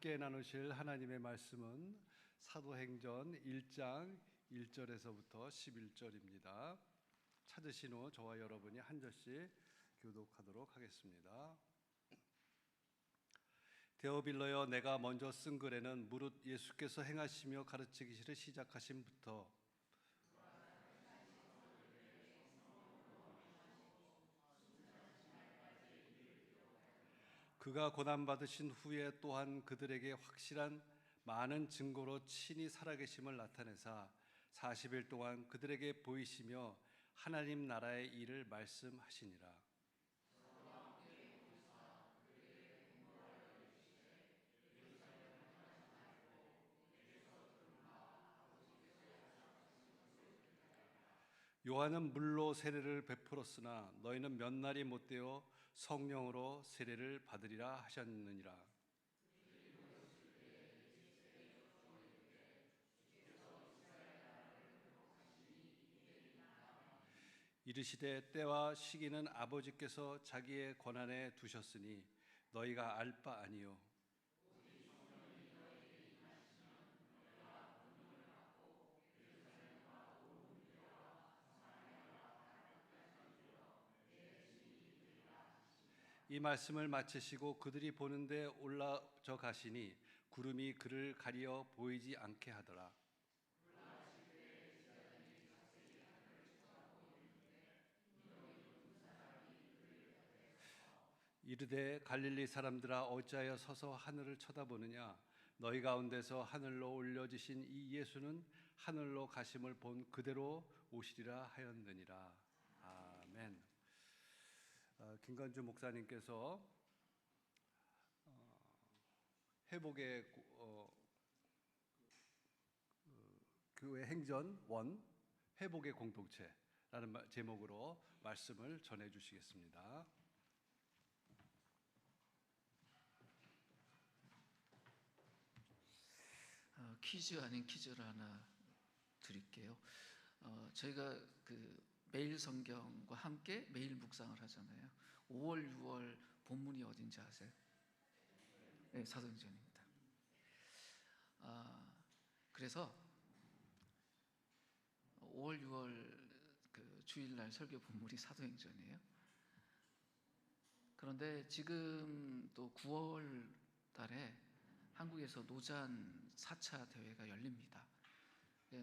함께 나누실 하나님의 말씀은 사도행전 1장 1절에서부터 11절입니다. 찾으신 후 저와 여러분이 한 절씩 교독하도록 하겠습니다. 데오빌러여, 내가 먼저 쓴 글에는 무릇 예수께서 행하시며 가르치기를 시작하심부터 그가 고난받으신 후에 또한 그들에게 확실한 많은 증거로 친히 살아계심을 나타내사 40일 동안 그들에게 보이시며 하나님 나라의 일을 말씀하시니라. 요한은 물로 세례를 베풀었으나 너희는 몇 날이 못되어 성령으로 세례를 받으리라 하셨느니라. 이르시되 때와 시기는 아버지께서 자기의 권한에 두셨으니 너희가 알 바 아니요 이 말씀을 마치시고 그들이 보는데 올라져 가시니 구름이 그를 가리어 보이지 않게 하더라. 이르되 갈릴리 사람들아, 어찌하여 서서 하늘을 쳐다보느냐? 너희 가운데서 하늘로 올려지신 이 예수는 하늘로 가심을 본 그대로 오시리라 하였느니라. 아멘. 김관주 목사님께서 회복의 교회 행전 1 회복의 공동체라는 제목으로 말씀을 전해 주시겠습니다. 퀴즈 아닌 퀴즈를 하나 드릴게요. 저희가 매일 성경과 함께 매일 묵상을 하잖아요. 5월, 6월 본문이 어딘지 아세요? 네, 사도행전입니다. 그래서 5월, 6월 주일날 설교 본문이 사도행전이에요. 그런데 지금 또 9월 달에 한국에서 노잔 4차 대회가 열립니다.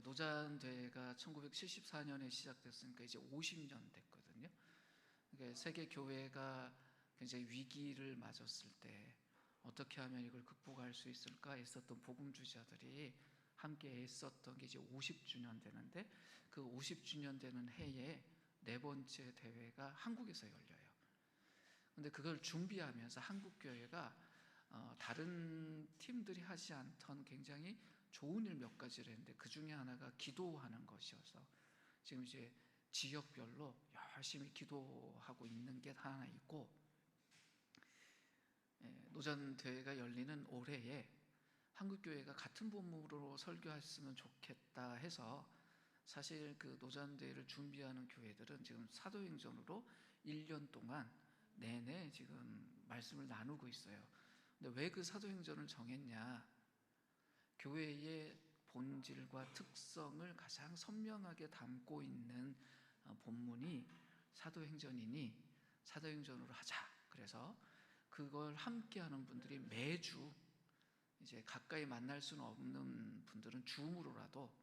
노잔 대회가 1974년에 시작됐으니까 이제 50년 됐거든요. 그러니까 세계 교회가 굉장히 위기를 맞았을 때 어떻게 하면 이걸 극복할 수 있을까 애썼던 복음주자들이 함께 애썼던 게 이제 50주년 되는데, 그 50주년 되는 해에 네 번째 대회가 한국에서 열려요. 근데 그걸 준비하면서 한국 교회가 다른 팀들이 하지 않던 굉장히 좋은 일 몇 가지를 했는데, 그 중에 하나가 기도하는 것이어서 지금 이제 지역별로 열심히 기도하고 있는 게 하나 있고, 노잔 대회가 열리는 올해에 한국교회가 같은 본문으로 설교했으면 좋겠다 해서, 사실 그 노잔 대회를 준비하는 교회들은 지금 사도행전으로 1년 동안 내내 지금 말씀을 나누고 있어요. 근데 왜 그 사도행전을 정했냐? 교회의 본질과 특성을 가장 선명하게 담고 있는 본문이 사도행전이니 사도행전으로 하자. 그래서 그걸 함께하는 분들이 매주, 이제 가까이 만날 수는 없는 분들은 줌으로라도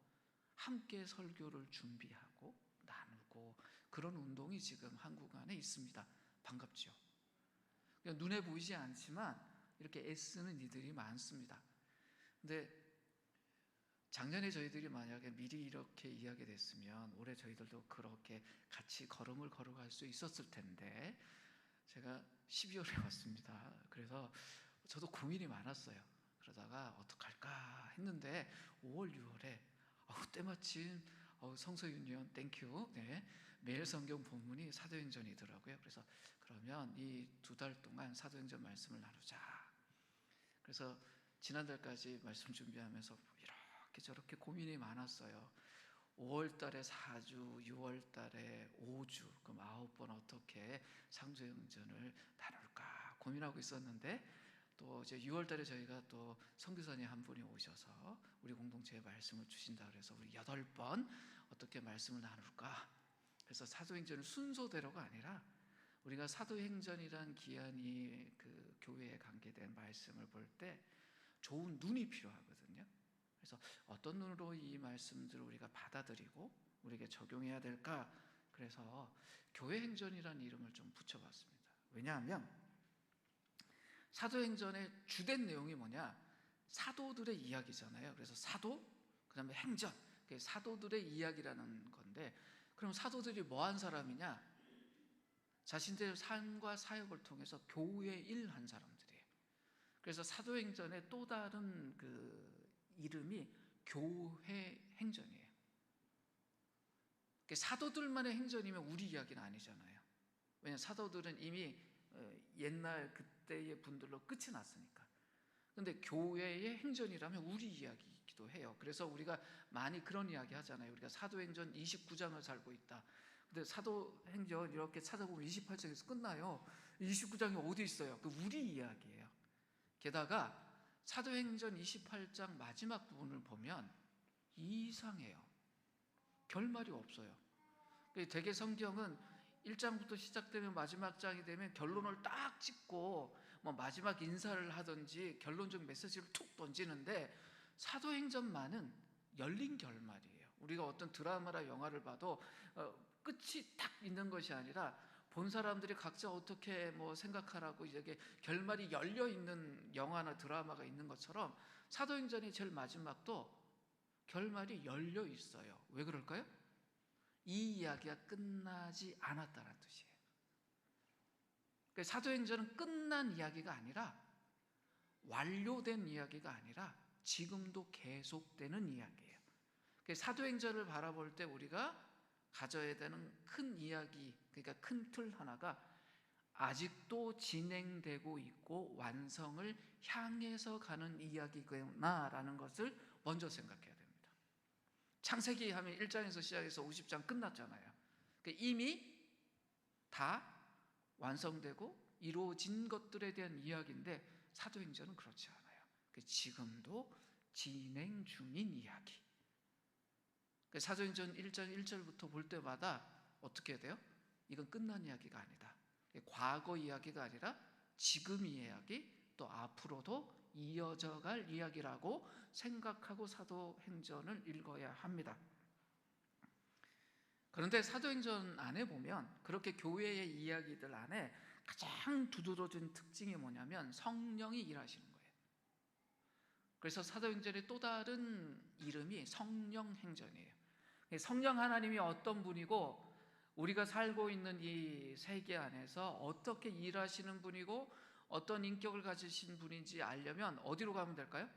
함께 설교를 준비하고 나누고, 그런 운동이 지금 한국 안에 있습니다. 반갑죠? 그냥 눈에 보이지 않지만 이렇게 애쓰는 이들이 많습니다. 근데 작년에 저희들이 만약에 미리 이렇게 이야기 됐으면 올해 저희들도 그렇게 같이 걸음을 걸어갈 수 있었을 텐데, 제가 12월에 왔습니다. 그래서 저도 고민이 많았어요. 그러다가 어떡할까 했는데 5월, 6월에 때마침 성서윤 의원 땡큐, 네, 매일 성경 본문이 사도행전이더라고요. 그래서 그러면 이 2달 동안 사도행전 말씀을 나누자. 그래서 지난달까지 말씀 준비하면서 이렇게 저렇게 고민이 많았어요. 5월 달에 4주, 6월 달에 5주, 그럼 9번 어떻게 상조행전을 나눌까 고민하고 있었는데, 또 이제 6월달에 저희가 또 선교사님 한 분이 오셔서 우리 공동체에 말씀을 주신다 그래서 우리 8번 어떻게 말씀을 나눌까? 그래서 사도행전을 순서대로가 아니라 우리가 사도행전이란 기한이 그 교회에 관계된 말씀을 볼 때 좋은 눈이 필요하거든요. 그래서 어떤 눈으로 이 말씀들을 우리가 받아들이고 우리에게 적용해야 될까? 그래서 교회행전이라는 이름을 좀 붙여봤습니다. 왜냐하면 사도행전의 주된 내용이 뭐냐? 사도들의 이야기잖아요. 그래서 사도, 그 다음에 행전, 그게 사도들의 이야기라는 건데, 그럼 사도들이 뭐한 사람이냐? 자신들의 삶과 사역을 통해서 교회 일한 사람들이에요. 그래서 사도행전의 또 다른 그 이름이 교회 행전이에요. 사도들만의 행전이면 우리 이야기는 아니잖아요. 왜냐하면 사도들은 이미 옛날 그때의 분들로 끝이 났으니까. 근데 교회의 행전이라면 우리 이야기이기도 해요. 그래서 우리가 많이 그런 이야기 하잖아요. 우리가 사도행전 29장을 살고 있다. 근데 사도행전 이렇게 찾아보면 28장에서 끝나요. 29장이 어디 있어요? 그 우리 이야기예요. 게다가 사도행전 28장 마지막 부분을 보면 이상해요. 결말이 없어요. 되게 성경은 1장부터 시작되면 마지막 장이 되면 결론을 딱 찍고 뭐 마지막 인사를 하든지 결론적 메시지를 툭 던지는데 사도행전만은 열린 결말이에요. 우리가 어떤 드라마나 영화를 봐도 끝이 딱 있는 것이 아니라 본 사람들이 각자 어떻게 뭐 생각하라고 이게 결말이 열려 있는 영화나 드라마가 있는 것처럼 사도행전의 제일 마지막도 결말이 열려 있어요. 왜 그럴까요? 이 이야기가 끝나지 않았다는 뜻이에요. 사도행전은 끝난 이야기가 아니라 완료된 이야기가 아니라 지금도 계속되는 이야기예요. 사도행전을 바라볼 때 우리가 가져야 되는 큰 이야기, 그러니까 큰 틀 하나가 아직도 진행되고 있고 완성을 향해서 가는 이야기구나라는 것을 먼저 생각해야 됩니다. 창세기 하면 1장에서 시작해서 50장 끝났잖아요. 이미 다 완성되고 이루어진 것들에 대한 이야기인데 사도행전은 그렇지 않아요. 지금도 진행 중인 이야기. 사도행전 1장 1절부터 볼 때마다 어떻게 돼요? 이건 끝난 이야기가 아니다. 과거 이야기가 아니라 지금 이야기, 또 앞으로도 이어져 갈 이야기라고 생각하고 사도행전을 읽어야 합니다. 그런데 사도행전 안에 보면 그렇게 교회의 이야기들 안에 가장 두드러진 특징이 뭐냐면 성령이 일하시는 거예요. 그래서 사도행전의 또 다른 이름이 성령행전이에요. 성령 하나님이 어떤 분이고 우리가 살고 있는 이 세계 안에서 어떻게 일하시는 분이고 어떤 인격을 가지신 분인지 알려면 어디로 가면 될까요?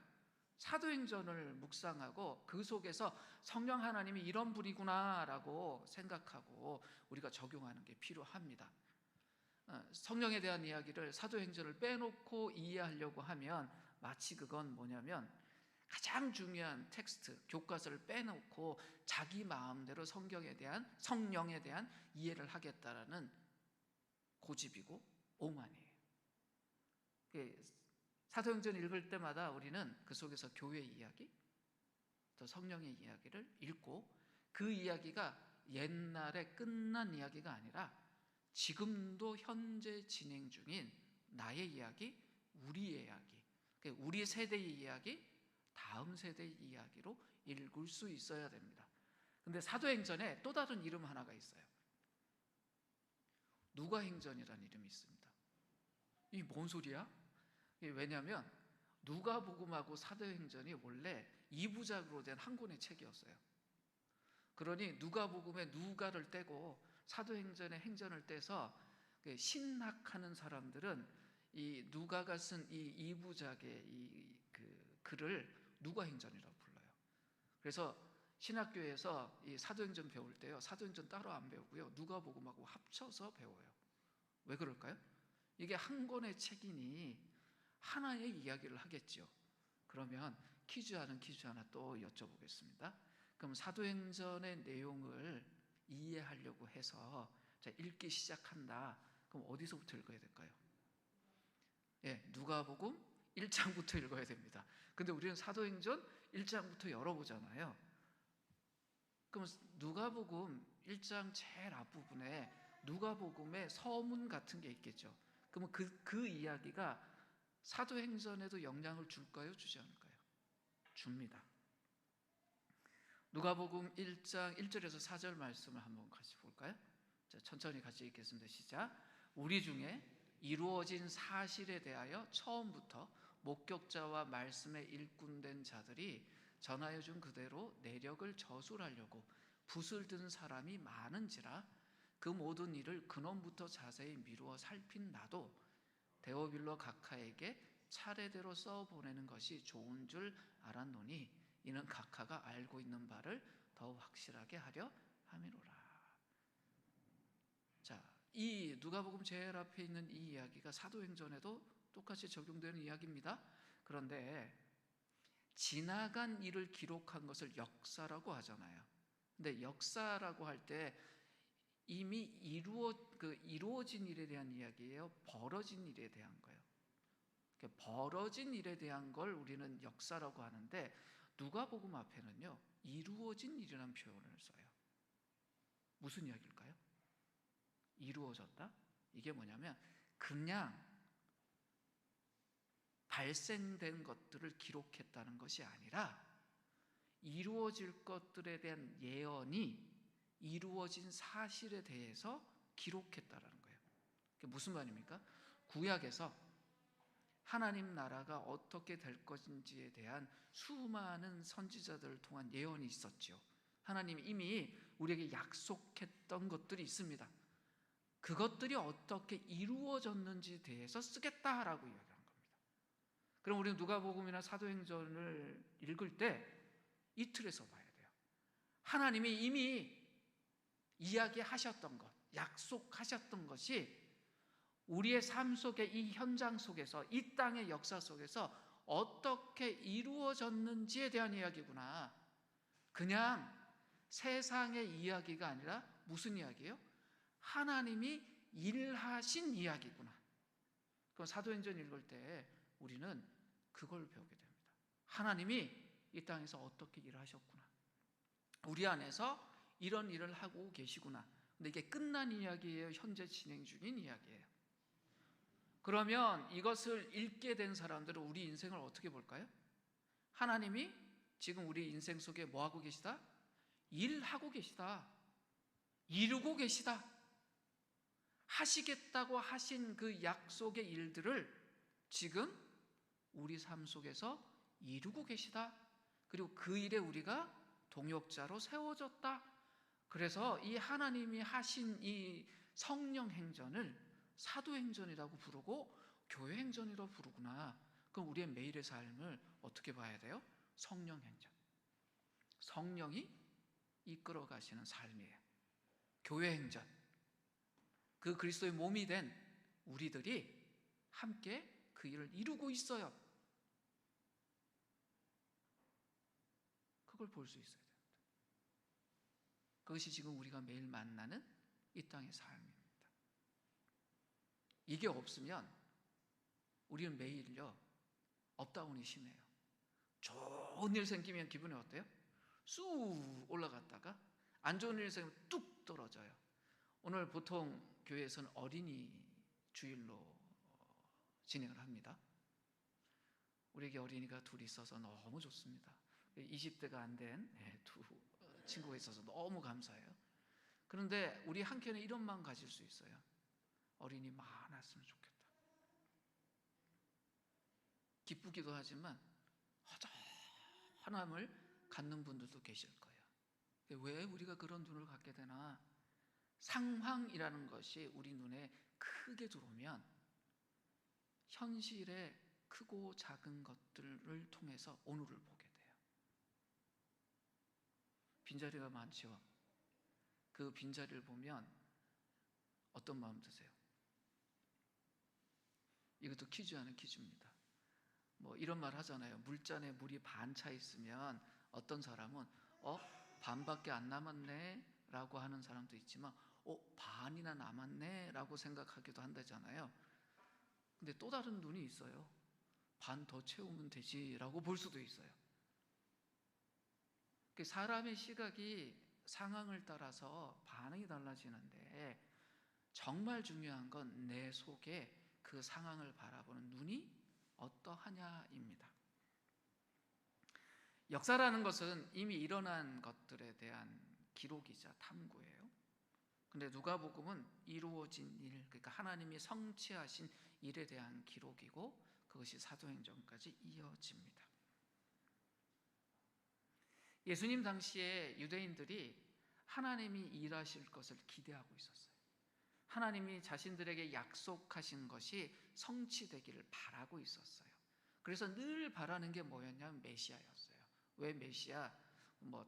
사도행전을 묵상하고 그 속에서 성령 하나님이 이런 분이구나라고 생각하고 우리가 적용하는 게 필요합니다. 성령에 대한 이야기를 사도행전을 빼놓고 이해하려고 하면 마치 그건 뭐냐면 가장 중요한 텍스트, 교과서를 빼놓고 자기 마음대로 성경에 대한, 성령에 대한 이해를 하겠다라는 고집이고 오만이에요. 사도행전 읽을 때마다 우리는 그 속에서 교회의 이야기, 또 성령의 이야기를 읽고 그 이야기가 옛날에 끝난 이야기가 아니라 지금도 현재 진행 중인 나의 이야기, 우리의 이야기, 우리 세대의 이야기, 다음 세대의 이야기로 읽을 수 있어야 됩니다. 근데 사도행전에 또 다른 이름 하나가 있어요. 누가행전이라는 이름이 있습니다. 이게 뭔 소리야? 왜냐하면 누가복음하고 사도행전이 원래 2부작으로 된 한 권의 책이었어요. 그러니 누가복음에 누가를 떼고 사도행전의 행전을 떼서 신학하는 사람들은 이 누가가 쓴 이 2부작의 이 그 글을 누가행전이라고 불러요. 그래서 신학교에서 이 사도행전 배울 때요, 사도행전 따로 안 배우고요, 누가복음하고 합쳐서 배워요. 왜 그럴까요? 이게 한 권의 책이니 하나의 이야기를 하겠죠. 그러면 퀴즈 하나 또 여쭤보겠습니다. 그럼 사도행전의 내용을 이해하려고 해서 읽기 시작한다. 그럼 어디서부터 읽어야 될까요? 누가복음 1장부터 읽어야 됩니다. 근데 우리는 사도행전 1장부터 열어보잖아요. 그럼 누가복음 1장 제일 앞부분에 누가복음의 서문 같은 게 있겠죠. 그러면 그 이야기가 사도행전에도 영향을 줄까요? 주지 않을까요? 줍니다. 누가복음 1장 1절에서 4절 말씀을 한번 같이 볼까요? 자, 천천히 같이 읽겠습니다. 시작. 우리 중에 이루어진 사실에 대하여 처음부터 목격자와 말씀에 일꾼된 자들이 전하여 준 그대로 내력을 저술하려고 붓을 든 사람이 많은지라 그 모든 일을 근원부터 자세히 미루어 살핀 나도 데오빌로 각하에게 차례대로 써 보내는 것이 좋은 줄 알았노니 이는 각하가 알고 있는 바를 더 확실하게 하려 함이로라. 자, 이 누가복음 제일 앞에 있는 이 이야기가 사도행전에도 똑같이 적용되는 이야기입니다. 그런데 지나간 일을 기록한 것을 역사라고 하잖아요. 근데 역사라고 할 때 이미 이루어진 일에 대한 이야기예요? 벌어진 일에 대한 거예요? 벌어진 일에 대한 걸 우리는 역사라고 하는데 누가복음 앞에는요 이루어진 일이라는 표현을 써요. 무슨 이야기일까요? 이루어졌다? 이게 뭐냐면 그냥 발생된 것들을 기록했다는 것이 아니라 이루어질 것들에 대한 예언이 이루어진 사실에 대해서 기록했다라는 거예요. 그게 무슨 말입니까? 구약에서 하나님 나라가 어떻게 될 것인지에 대한 수많은 선지자들을 통한 예언이 있었죠. 하나님이 이미 우리에게 약속했던 것들이 있습니다. 그것들이 어떻게 이루어졌는지에 대해서 쓰겠다라고 이야기하는 겁니다. 그럼 우리는 누가복음이나 사도행전을 읽을 때 이 틀에서 봐야 돼요. 하나님이 이미 이야기하셨던 것, 약속하셨던 것이 우리의 삶 속에 이 현장 속에서 이 땅의 역사 속에서 어떻게 이루어졌는지에 대한 이야기구나. 그냥 세상의 이야기가 아니라 무슨 이야기예요? 하나님이 일하신 이야기구나. 그럼 사도행전 읽을 때 우리는 그걸 배우게 됩니다. 하나님이 이 땅에서 어떻게 일하셨구나. 우리 안에서 이런 일을 하고 계시구나. 근데 이게 끝난 이야기예요? 현재 진행 중인 이야기예요? 그러면 이것을 읽게 된 사람들은 우리 인생을 어떻게 볼까요? 하나님이 지금 우리 인생 속에 뭐 하고 계시다? 일하고 계시다. 이루고 계시다. 하시겠다고 하신 그 약속의 일들을 지금 우리 삶 속에서 이루고 계시다. 그리고 그 일에 우리가 동역자로 세워졌다. 그래서 이 하나님이 하신 이 성령 행전을 사도행전이라고 부르고 교회 행전이라고 부르구나. 그럼 우리의 매일의 삶을 어떻게 봐야 돼요? 성령 행전. 성령이 이끌어 가시는 삶이에요. 교회 행전. 그 그리스도의 몸이 된 우리들이 함께 그 일을 이루고 있어요. 그걸 볼 수 있어야 됩니다. 그것이 지금 우리가 매일 만나는 이 땅의 삶입니다. 이게 없으면 우리는 매일요 업다운이 심해요. 좋은 일 생기면 기분이 어때요? 쑥 올라갔다가 안 좋은 일 생기면 뚝 떨어져요. 오늘 보통 교회에서는 어린이 주일로 진행을 합니다. 우리에게 어린이가 둘 있어서 너무 좋습니다. 20대가 안 된 두 친구가 있어서 너무 감사해요. 그런데 우리 한켠에 이런 마음 가질 수 있어요. 어린이 많았으면 좋겠다. 기쁘기도 하지만 허전함을 갖는 분들도 계실 거예요. 왜 우리가 그런 눈을 갖게 되나? 상황이라는 것이 우리 눈에 크게 들어오면 현실의 크고 작은 것들을 통해서 오늘을 보게 돼요. 빈자리가 많죠. 그 빈자리를 보면 어떤 마음 드세요? 이것도 퀴즈 아닌 퀴즈입니다. 뭐 이런 말 하잖아요. 물잔에 물이 반 차 있으면 어떤 사람은 반밖에 안 남았네 라고 하는 사람도 있지만 반이나 남았네 라고 생각하기도 한다잖아요. 근데 또 다른 눈이 있어요. 반 더 채우면 되지라고 볼 수도 있어요. 사람의 시각이 상황을 따라서 반응이 달라지는데 정말 중요한 건 내 속에 그 상황을 바라보는 눈이 어떠하냐입니다. 역사라는 것은 이미 일어난 것들에 대한 기록이자 탐구예요. 근데 누가복음은 이루어진 일, 그러니까 하나님이 성취하신 일에 대한 기록이고 그것이 사도행전까지 이어집니다. 예수님 당시에 유대인들이 하나님이 일하실 것을 기대하고 있었어요. 하나님이 자신들에게 약속하신 것이 성취되기를 바라고 있었어요. 그래서 늘 바라는 게 뭐였냐면 메시아였어요. 왜 메시아,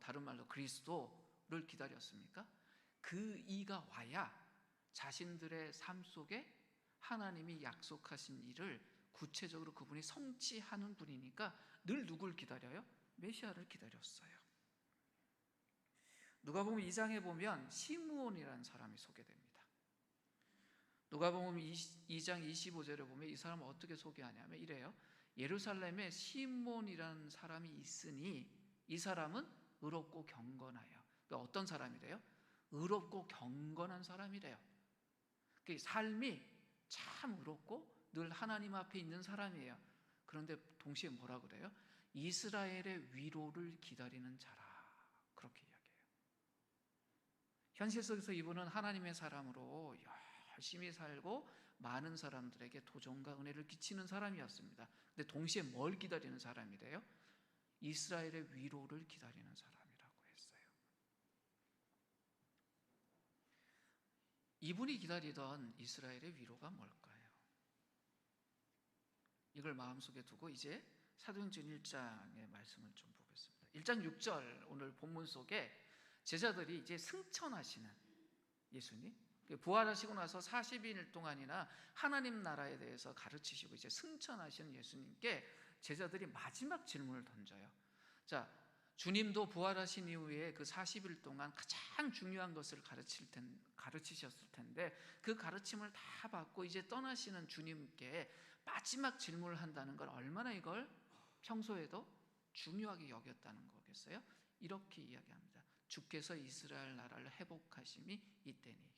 다른 말로 그리스도를 기다렸습니까? 그 이가 와야 자신들의 삶 속에 하나님이 약속하신 일을 구체적으로 그분이 성취하는 분이니까 늘 누굴 기다려요? 메시아를 기다렸어요. 누가복음 2장에 보면 시므온이라는 사람이 소개됩니다. 누가복음 2장 25절에 보면 이 사람을 어떻게 소개하냐면 이래요. 예루살렘에 시므온이라는 사람이 있으니 이 사람은 의롭고 경건하여. 그러니까 어떤 사람이래요? 의롭고 경건한 사람이래요. 삶이 참 의롭고 늘 하나님 앞에 있는 사람이에요. 그런데 동시에 뭐라 그래요? 이스라엘의 위로를 기다리는 자라. 그렇게 이야기해요. 현실 속에서 이분은 하나님의 사람으로 열심히 살고 많은 사람들에게 도전과 은혜를 끼치는 사람이었습니다. 근데 동시에 뭘 기다리는 사람이래요? 이스라엘의 위로를 기다리는 사람이라고 했어요. 이분이 기다리던 이스라엘의 위로가 뭘까요? 이걸 마음속에 두고 이제 사도행전 1장의 말씀을 좀 보겠습니다. 1장 6절 오늘 본문 속에 제자들이 이제 승천하시는 예수님, 부활하시고 나서 40일 동안이나 하나님 나라에 대해서 가르치시고 이제 승천하시는 예수님께 제자들이 마지막 질문을 던져요. 자, 주님도 부활하신 이후에 그 40일 동안 가장 중요한 것을 가르치셨을 텐데 그 가르침을 다 받고 이제 떠나시는 주님께 마지막 질문을 한다는 걸 얼마나 이걸 평소에도 중요하게 여겼다는 거겠어요? 이렇게 이야기합니다. 주께서 이스라엘 나라를 회복하심이 이때니까.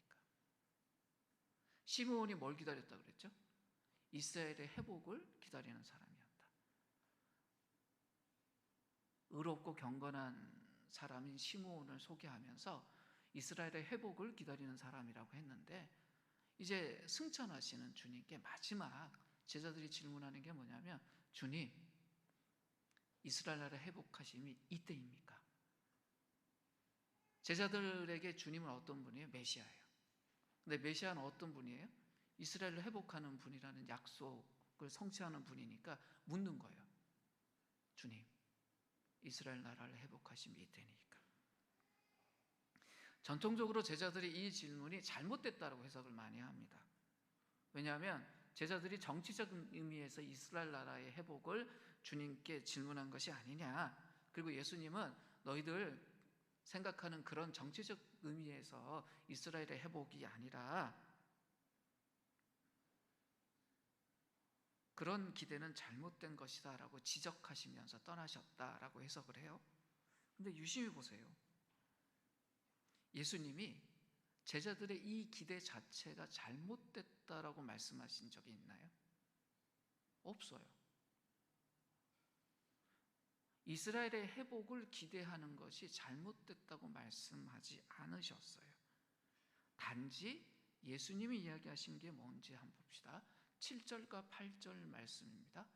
시므온이 뭘 기다렸다고 그랬죠? 이스라엘의 회복을 기다리는 사람이었다. 의롭고 경건한 사람인 시므온을 소개하면서 이스라엘의 회복을 기다리는 사람이라고 했는데 이제 승천하시는 주님께 마지막 제자들이 질문하는 게 뭐냐면 주님, 이스라엘 나라 회복하심이 이때입니까? 제자들에게 주님은 어떤 분이에요? 메시아예요. 근데 메시아는 어떤 분이에요? 이스라엘을 회복하는 분이라는 약속을 성취하는 분이니까 묻는 거예요. 주님, 이스라엘 나라를 회복하심이 이때니까. 전통적으로 제자들이 이 질문이 잘못됐다고 해석을 많이 합니다. 왜냐하면 제자들이 정치적 의미에서 이스라엘 나라의 회복을 주님께 질문한 것이 아니냐. 그리고 예수님은 너희들 생각하는 그런 정치적 의미에서 이스라엘의 회복이 아니라 그런 기대는 잘못된 것이다 라고 지적하시면서 떠나셨다라고 해석을 해요. 근데 유심히 보세요. 예수님이 제자들의 이 기대 자체가 잘못됐다라고 말씀하신 적이 있나요? 없어요. 이스라엘의 회복을 기대하는 것이 잘못됐다고 말씀하지 않으셨어요. 단지 예수님이 이야기하신 게 뭔지 한번 봅시다. 7절과 8절 말씀입니다.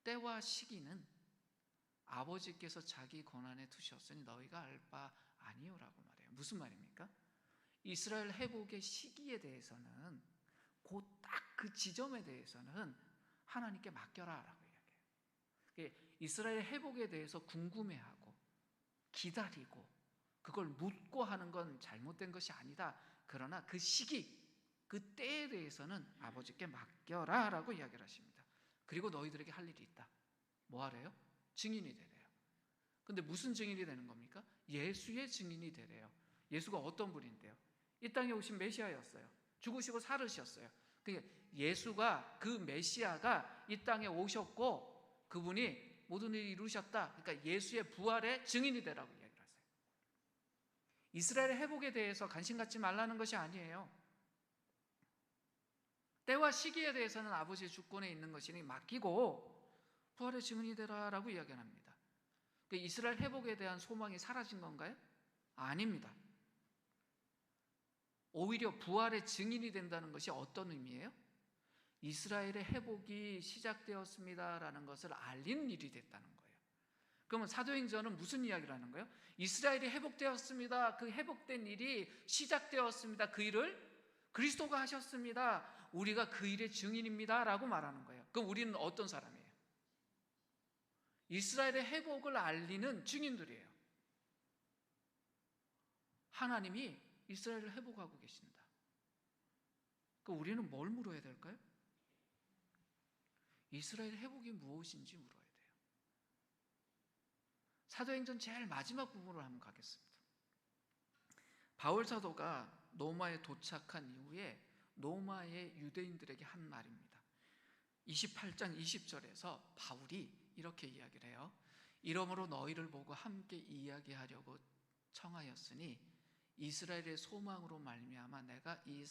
때와 시기는 아버지께서 자기 권한에 두셨으니 너희가 알 바 아니오라고 말해요. 무슨 말입니까? 이스라엘 회복의 시기에 대해서는 곧 딱 그 지점에 대해서는 하나님께 맡겨라라고 이야기해요. 이스라엘 회복에 대해서 궁금해하고 기다리고 그걸 묻고 하는 건 잘못된 것이 아니다. 그러나 그 시기, 그 때에 대해서는 아버지께 맡겨라 라고 이야기를 하십니다. 그리고 너희들에게 할 일이 있다. 뭐 하래요? 증인이 되래요. 근데 무슨 증인이 되는 겁니까? 예수의 증인이 되래요. 예수가 어떤 분인데요? 이 땅에 오신 메시아였어요. 죽으시고 살으셨어요. 그러니까 예수가, 그 메시아가 이 땅에 오셨고 그분이 모든 일을 이루셨다. 그러니까 예수의 부활의 증인이 되라고 이야기를 하세요. 이스라엘의 회복에 대해서 관심 갖지 말라는 것이 아니에요. 때와 시기에 대해서는 아버지의 주권에 있는 것이니 맡기고 부활의 증인이 되라라고 이야기합니다. 그러니까 이스라엘 회복에 대한 소망이 사라진 건가요? 아닙니다. 오히려 부활의 증인이 된다는 것이 어떤 의미예요? 이스라엘의 회복이 시작되었습니다라는 것을 알린 일이 됐다는 거예요. 그러면 사도행전은 무슨 이야기를 하는 거예요? 이스라엘이 회복되었습니다. 그 회복된 일이 시작되었습니다. 그 일을 그리스도가 하셨습니다. 우리가 그 일의 증인입니다 라고 말하는 거예요. 그럼 우리는 어떤 사람이에요? 이스라엘의 회복을 알리는 증인들이에요. 하나님이 이스라엘을 회복하고 계신다. 그럼 우리는 뭘 물어야 될까요? 이스라엘 회복이 무엇인지 물어야 돼요. 사도행전 제일 마지막 부분으로 한번 가겠습니다. 바울 사도가 로마에 도착한 이후에 로마의 유대인들에게 한 말입니다. 28장 20절에서 바울이 이렇게 이야기를 해요. 이러므로 너희를 보고 함께 이야기하려고 청하였으니 이스라엘의 소망으로 말미암아 내가 이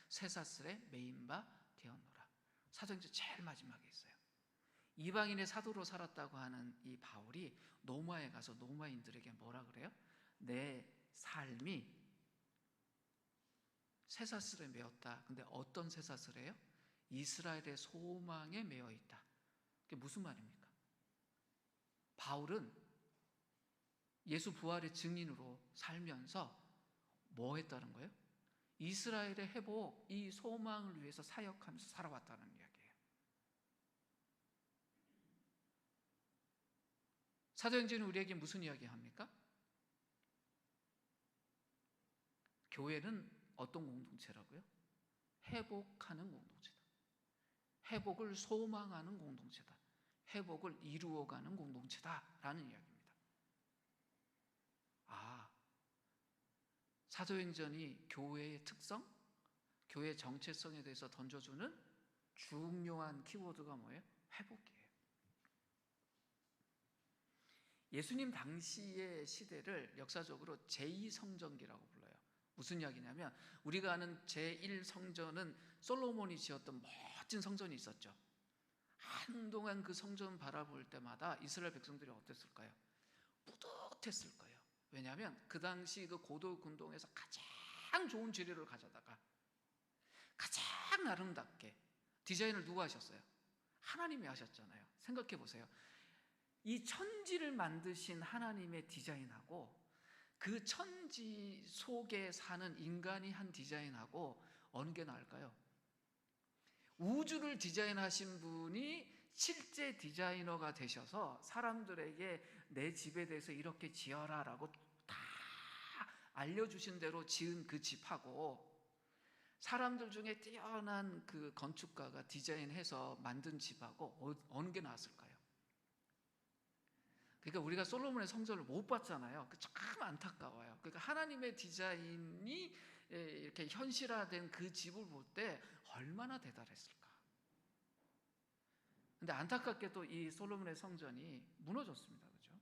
쇠사슬에 매인 바 되었노라. 사도행전 제일 마지막에 있어요. 이방인의 사도로 살았다고 하는 이 바울이 로마에 가서 로마인들에게 뭐라 그래요? 내 삶이 쇠사슬에 매었다. 근데 어떤 쇠사슬이에요? 이스라엘의 소망에 매어 있다. 그게 무슨 말입니까? 바울은 예수 부활의 증인으로 살면서 뭐 했다는 거예요? 이스라엘의 회복, 이 소망을 위해서 사역하면서 살아왔다는 이야기예요. 사도행전이 우리에게 무슨 이야기 합니까? 교회는 어떤 공동체라고요? 회복하는 공동체다. 회복을 소망하는 공동체다. 회복을 이루어가는 공동체다라는 이야기입니다. 사도행전이 교회의 특성, 교회의 정체성에 대해서 던져주는 중요한 키워드가 뭐예요? 회복이에요. 예수님 당시의 시대를 역사적으로 제2성전기라고 불러요. 무슨 이야기냐면 우리가 아는 제1성전은 솔로몬이 지었던 멋진 성전이 있었죠. 한동안 그 성전 바라볼 때마다 이스라엘 백성들이 어땠을까요? 뿌듯했을 거예요. 왜냐하면 그 당시 그 고도 운동에서 가장 좋은 재료를 가져다가 가장 아름답게 디자인을 누가 하셨어요? 하나님이 하셨잖아요. 생각해 보세요. 이 천지를 만드신 하나님의 디자인하고 그 천지 속에 사는 인간이 한 디자인하고 어느 게 나을까요? 우주를 디자인하신 분이 실제 디자이너가 되셔서 사람들에게 내 집에 대해서 이렇게 지어라 라고 다 알려주신 대로 지은 그 집하고 사람들 중에 뛰어난 그 건축가가 디자인해서 만든 집하고 어느 게 나았을까요? 그러니까 우리가 솔로몬의 성전을 못 봤잖아요. 참 안타까워요. 그러니까 하나님의 디자인이 이렇게 현실화된 그 집을 볼 때 얼마나 대단했을까. 근데 안타깝게도 이 솔로몬의 성전이 무너졌습니다. 그렇죠?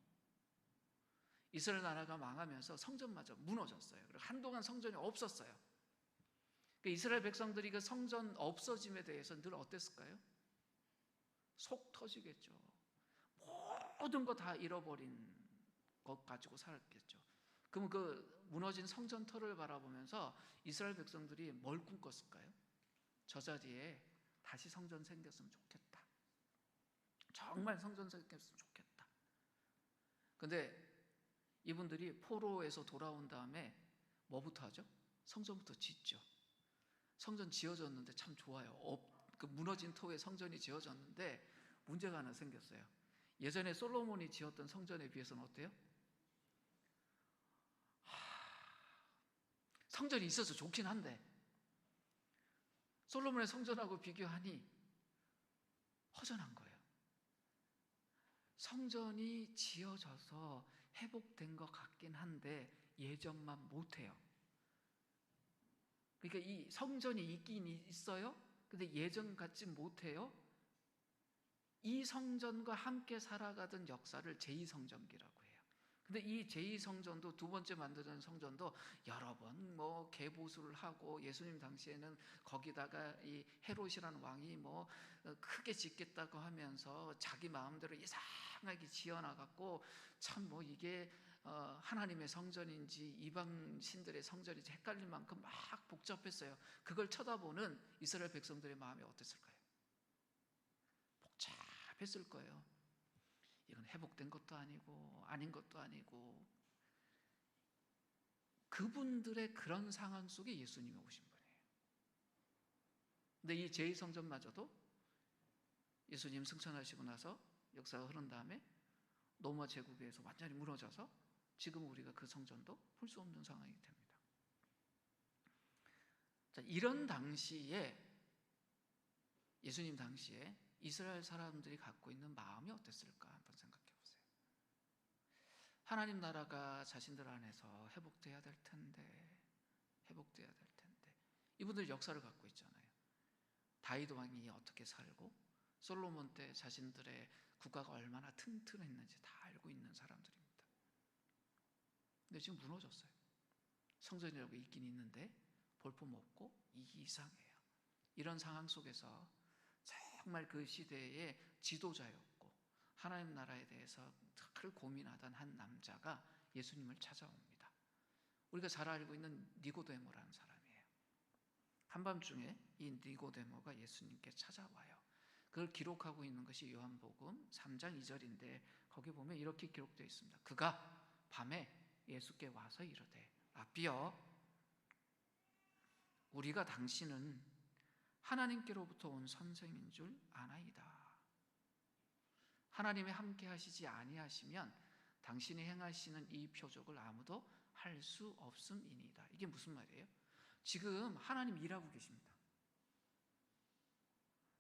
이스라엘 나라가 망하면서 성전마저 무너졌어요. 그리고 한동안 성전이 없었어요. 이스라엘 백성들이 그 성전 없어짐에 대해서 늘 어땠을까요? 속 터지겠죠. 모든 거 다 잃어버린 것 가지고 살았겠죠. 그럼 그 무너진 성전터를 바라보면서 이스라엘 백성들이 뭘 꿈꿨을까요? 저 자리에 다시 성전 생겼으면 좋겠다. 정말 성전 생겼으면 좋겠다. 근데 이분들이 포로에서 돌아온 다음에 뭐부터 하죠? 성전부터 짓죠. 성전 지어졌는데 참 좋아요. 그 무너진 터에 성전이 지어졌는데 문제가 하나 생겼어요. 예전에 솔로몬이 지었던 성전에 비해서는 어때요? 성전이 있어서 좋긴 한데 솔로몬의 성전하고 비교하니 허전한 거예요. 성전이 지어져서 회복된 것 같긴 한데 예전만 못해요. 그러니까 이 성전이 있긴 있어요. 근데 예전 같지 못해요. 이 성전과 함께 살아가던 역사를 제2성전기라고 해요. 근데 이 제2성전도 두 번째 만드는 성전도 여러 번 뭐 개보수를 하고, 예수님 당시에는 거기다가 이 헤롯이라는 왕이 뭐 크게 짓겠다고 하면서 자기 마음대로 이상하게 지어나갔고, 참 뭐 이게 하나님의 성전인지 이방 신들의 성전인지 헷갈릴 만큼 막 복잡했어요. 그걸 쳐다보는 이스라엘 백성들의 마음이 어땠을까요? 복잡했을 거예요. 이건 회복된 것도 아니고 아닌 것도 아니고. 그분들의 그런 상황 속에 예수님이 오신 분이에요. 근데 이 제2성전마저도 예수님 승천하시고 나서 역사가 흐른 다음에 로마 제국에 의해서 완전히 무너져서 지금 우리가 그 성전도 볼 수 없는 상황이 됩니다. 자, 이런 당시에, 예수님 당시에 이스라엘 사람들이 갖고 있는 마음이 어땠을까 한번 생각해 보세요. 하나님 나라가 자신들 안에서 회복돼야 될 텐데, 회복돼야 될 텐데. 이분들 역사를 갖고 있잖아요. 다윗 왕이 어떻게 살고, 솔로몬 때 자신들의 국가가 얼마나 튼튼했는지 다 알고 있는 사람들입니다. 근데 지금 무너졌어요. 성전이라고 있긴 있는데 볼품 없고 이게 이상해요. 이런 상황 속에서 정말 그 시대의 지도자였고 하나님 나라에 대해서 늘 고민하던 한 남자가 예수님을 찾아옵니다. 우리가 잘 알고 있는 니고데모라는 사람이에요. 한밤중에 이 니고데모가 예수님께 찾아와요. 그걸 기록하고 있는 것이 요한복음 3장 2절인데 거기 보면 이렇게 기록되어 있습니다. 그가 밤에 예수께 와서 이르되, 라삐여, 우리가 당신은 하나님께로부터 온 선생인 줄 아나이다. 하나님이 함께 하시지 아니하시면 당신이 행하시는 이 표적을 아무도 할 수 없음이니이다. 이게 무슨 말이에요? 지금 하나님 일하고 계십니다.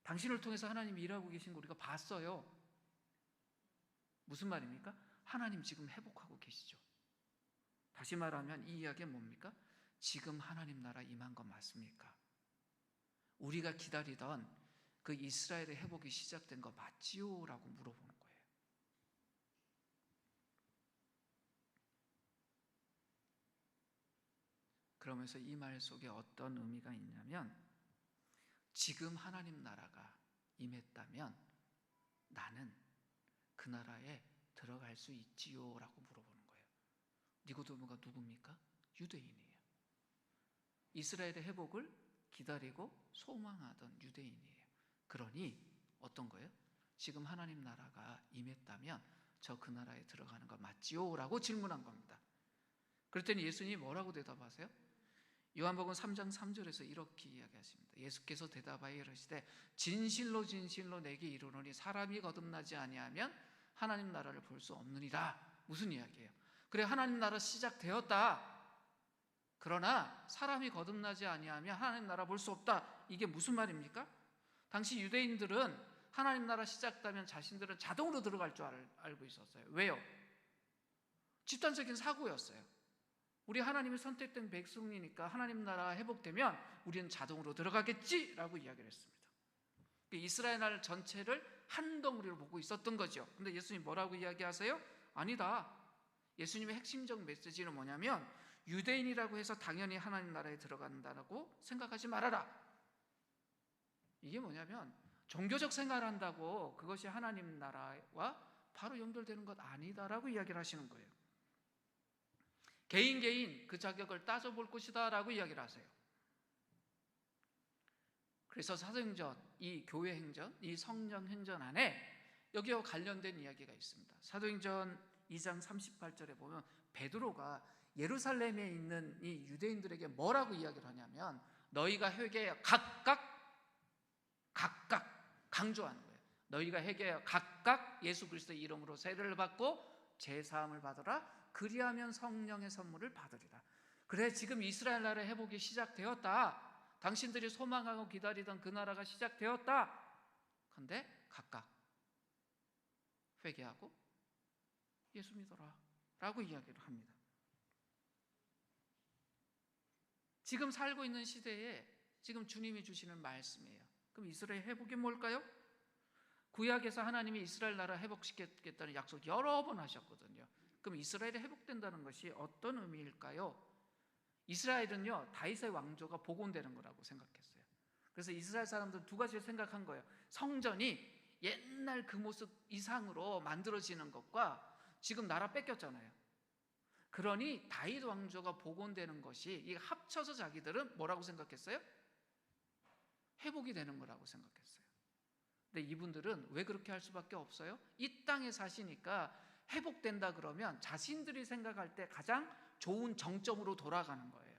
당신을 통해서 하나님 일하고 계신 거 우리가 봤어요. 무슨 말입니까? 하나님 지금 회복하고 계시죠. 다시 말하면 이 이야기는 뭡니까? 지금 하나님 나라 임한 건 맞습니까? 우리가 기다리던 그 이스라엘의 회복이 시작된 거 맞지요? 라고 물어보는 거예요. 그러면서 이 말 속에 어떤 의미가 있냐면, 지금 하나님 나라가 임했다면 나는 그 나라에 들어갈 수 있지요? 라고 물어보는 거예요. 니고데모가 누굽니까? 유대인이에요. 이스라엘의 회복을 기다리고 소망하던 유대인이에요. 그러니 어떤 거예요? 지금 하나님 나라가 임했다면 저 그 나라에 들어가는 거 맞지요? 라고 질문한 겁니다. 그랬더니 예수님이 뭐라고 대답하세요? 요한복음 3장 3절에서 이렇게 이야기하십니다. 예수께서 대답하여 이르시되, 진실로 진실로 내게 이르노니 사람이 거듭나지 아니하면 하나님 나라를 볼 수 없느니라. 무슨 이야기예요? 그래, 하나님 나라 시작되었다. 그러나 사람이 거듭나지 아니하면 하나님 나라 볼 수 없다. 이게 무슨 말입니까? 당시 유대인들은 하나님 나라 시작되면 자신들은 자동으로 들어갈 줄 알고 있었어요. 왜요? 집단적인 사고였어요. 우리 하나님이 선택된 백성이니까 하나님 나라가 회복되면 우리는 자동으로 들어가겠지라고 이야기를 했습니다. 이스라엘 나라 전체를 한 덩어리로 보고 있었던 거죠. 근데 예수님 뭐라고 이야기하세요? 아니다. 예수님의 핵심적 메시지는 뭐냐면, 유대인이라고 해서 당연히 하나님 나라에 들어간다고 생각하지 말아라. 이게 뭐냐면, 종교적 생활한다고 그것이 하나님 나라와 바로 연결되는 것 아니다라고 이야기를 하시는 거예요. 개인 그 자격을 따져볼 것이다 라고 이야기를 하세요. 그래서 사도행전, 이 교회 행전, 이 성령 행전 안에 여기와 관련된 이야기가 있습니다. 사도행전 2장 38절에 보면 베드로가 예루살렘에 있는 이 유대인들에게 뭐라고 이야기를 하냐면, 너희가 회개하여 각각 강조하는 거예요. 너희가 회개하여 각각 예수 그리스도의 이름으로 세례를 받고 제사함을 받으라. 그리하면 성령의 선물을 받으리라. 그래, 지금 이스라엘 나라의 회복이 시작되었다. 당신들이 소망하고 기다리던 그 나라가 시작되었다. 그런데 각각 회개하고 예수 믿어라 라고 이야기를 합니다. 지금 살고 있는 시대에 지금 주님이 주시는 말씀이에요. 그럼 이스라엘 회복이 뭘까요? 구약에서 하나님이 이스라엘 나라 회복시키겠다는 약속 여러 번 하셨거든요. 그럼 이스라엘이 회복된다는 것이 어떤 의미일까요? 이스라엘은요, 다윗의 왕조가 복원되는 거라고 생각했어요. 그래서 이스라엘 사람들은 두 가지를 생각한 거예요. 성전이 옛날 그 모습 이상으로 만들어지는 것과 지금 나라 뺏겼잖아요. 그러니 다윗 왕조가 복원되는 것이 이게 합쳐서 자기들은 뭐라고 생각했어요? 회복이 되는 거라고 생각했어요. 근데 이분들은 왜 그렇게 할 수밖에 없어요? 이 땅에 사시니까 회복된다 그러면 자신들이 생각할 때 가장 좋은 정점으로 돌아가는 거예요.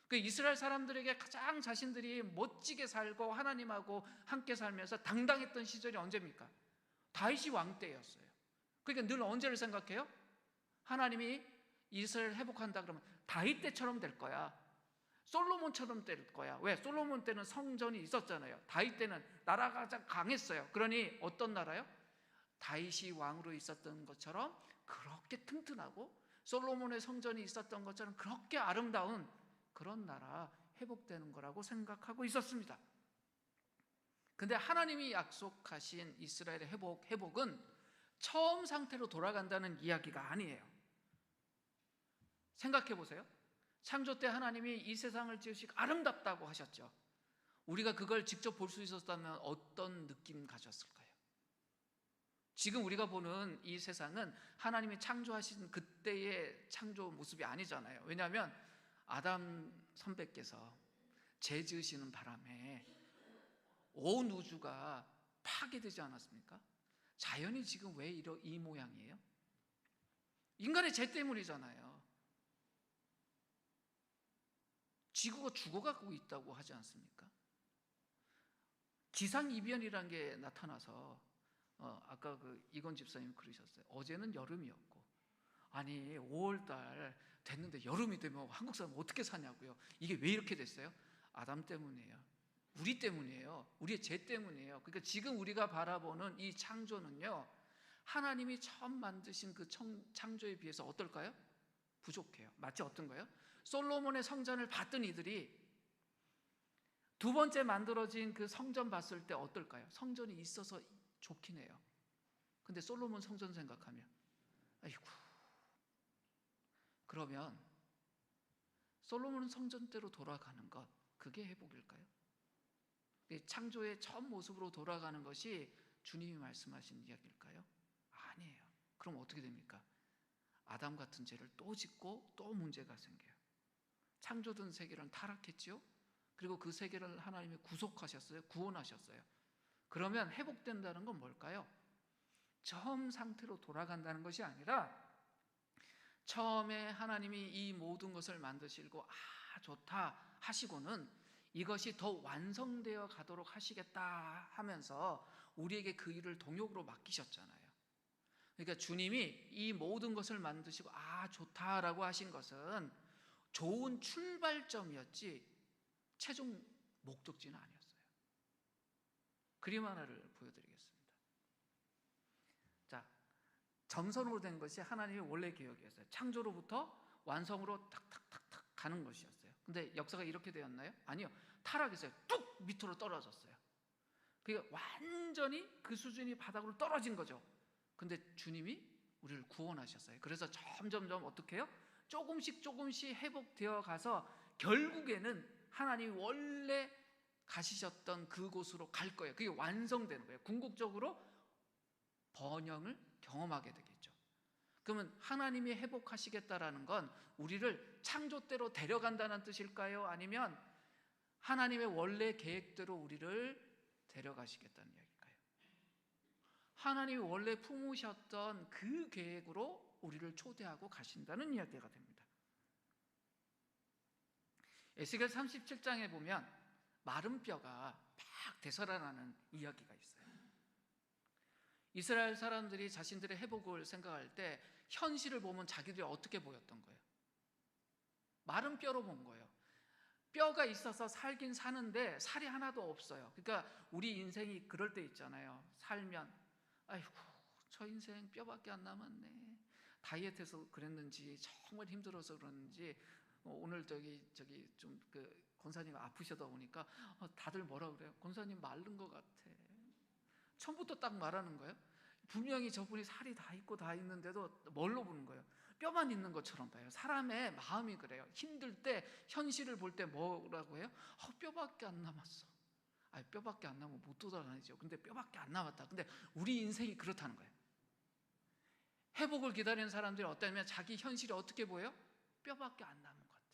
그 이스라엘 사람들에게 가장 자신들이 멋지게 살고 하나님하고 함께 살면서 당당했던 시절이 언제입니까? 다윗이 왕 때였어요. 그러니까 늘 언제를 생각해요? 하나님이 이스라엘 회복한다 그러면 다윗 때처럼 될 거야. 솔로몬처럼 될 거야. 왜? 솔로몬 때는 성전이 있었잖아요. 다윗 때는 나라가 가장 강했어요. 그러니 어떤 나라요? 다윗이 왕으로 있었던 것처럼 그렇게 튼튼하고 솔로몬의 성전이 있었던 것처럼 그렇게 아름다운 그런 나라 회복되는 거라고 생각하고 있었습니다. 근데 하나님이 약속하신 이스라엘의 회복은 처음 상태로 돌아간다는 이야기가 아니에요. 생각해 보세요. 창조 때 하나님이 이 세상을 지으시고 아름답다고 하셨죠. 우리가 그걸 직접 볼 수 있었다면 어떤 느낌 가졌을까요? 지금 우리가 보는 이 세상은 하나님이 창조하신 그때의 창조 모습이 아니잖아요. 왜냐하면 아담 선배께서 죄 지으시는 바람에 온 우주가 파괴되지 않았습니까? 자연이 지금 왜 이 모양이에요? 인간의 죄 때문이잖아요. 지구가 죽어가고 있다고 하지 않습니까? 기상이변이라는 게 나타나서 아까 이건 집사님 그러셨어요. 어제는 여름이었고 아니 5월달 됐는데 여름이 되면 한국 사람 어떻게 사냐고요. 이게 왜 이렇게 됐어요? 아담 때문이에요. 우리 때문이에요. 우리의 죄 때문이에요. 그러니까 지금 우리가 바라보는 이 창조는요, 하나님이 처음 만드신 그 창조에 비해서 어떨까요? 부족해요. 마치 어떤 거예요? 솔로몬의 성전을 봤던 이들이 두 번째 만들어진 그 성전 봤을 때 어떨까요? 성전이 있어서 좋긴 해요. 근데 솔로몬 성전 생각하면 아이고, 그러면 솔로몬 성전대로 돌아가는 것, 그게 회복일까요? 창조의 처음 모습으로 돌아가는 것이 주님이 말씀하신 이야기일까요? 아니에요. 그럼 어떻게 됩니까? 아담 같은 죄를 또 짓고 또 문제가 생겨요. 창조된 세계를 타락했죠. 그리고 그 세계를 하나님이 구속하셨어요. 구원하셨어요. 그러면 회복된다는 건 뭘까요? 처음 상태로 돌아간다는 것이 아니라 처음에 하나님이 이 모든 것을 만드시고 좋다 하시고는 이것이 더 완성되어 가도록 하시겠다 하면서 우리에게 그 일을 동역으로 맡기셨잖아요. 그러니까 주님이 이 모든 것을 만드시고 좋다라고 하신 것은 좋은 출발점이었지 최종 목적지는 아니었어요. 그림 하나를 보여드리겠습니다. 자, 점선으로 된 것이 하나님의 원래 계획이었어요. 창조로부터 완성으로 탁탁탁탁 가는 것이었어요. 근데 역사가 이렇게 되었나요? 아니요. 타락했어요. 뚝 밑으로 떨어졌어요. 그게 완전히 그 수준이 바닥으로 떨어진 거죠. 근데 주님이 우리를 구원하셨어요. 그래서 점점점 어떻게 해요? 조금씩 회복되어 가서 결국에는 하나님이 원래 가시셨던 그곳으로 갈 거예요. 그게 완성되는 거예요. 궁극적으로 번영을 경험하게 되겠죠. 그러면 하나님이 회복하시겠다라는 건 우리를 창조대로 데려간다는 뜻일까요? 아니면 하나님의 원래 계획대로 우리를 데려가시겠다는 이야기일까요? 하나님이 원래 품으셨던 그 계획으로 우리를 초대하고 가신다는 이야기가 됩니다. 에스겔 37장에 보면 마른 뼈가 막 되살아나는 이야기가 있어요. 이스라엘 사람들이 자신들의 회복을 생각할 때 현실을 보면 자기들이 어떻게 보였던 거예요? 마른 뼈로 본 거예요. 뼈가 있어서 살긴 사는데 살이 하나도 없어요. 그러니까 우리 인생이 그럴 때 있잖아요. 살면 아이고 저 인생 뼈밖에 안 남았네. 다이어트해서 그랬는지 정말 힘들어서 그러는지 오늘 저기 좀 그 권사님 아프셔다 보니까 다들 뭐라 그래요? 권사님 마른 것 같아. 처음부터 딱 말하는 거예요. 분명히 저분이 살이 다 있고 다 있는데도 뭘로 보는 거예요? 뼈만 있는 것처럼 봐요. 사람의 마음이 그래요. 힘들 때, 현실을 볼 때 뭐라고 해요? 뼈밖에 안 남았어. 아니, 뼈밖에 안 남으면 못 돌아다니죠. 근데 뼈밖에 안 남았다. 근데 우리 인생이 그렇다는 거예요. 회복을 기다리는 사람들이 어떠냐면 자기 현실이 어떻게 보여요? 뼈밖에 안 남은 것 같아요.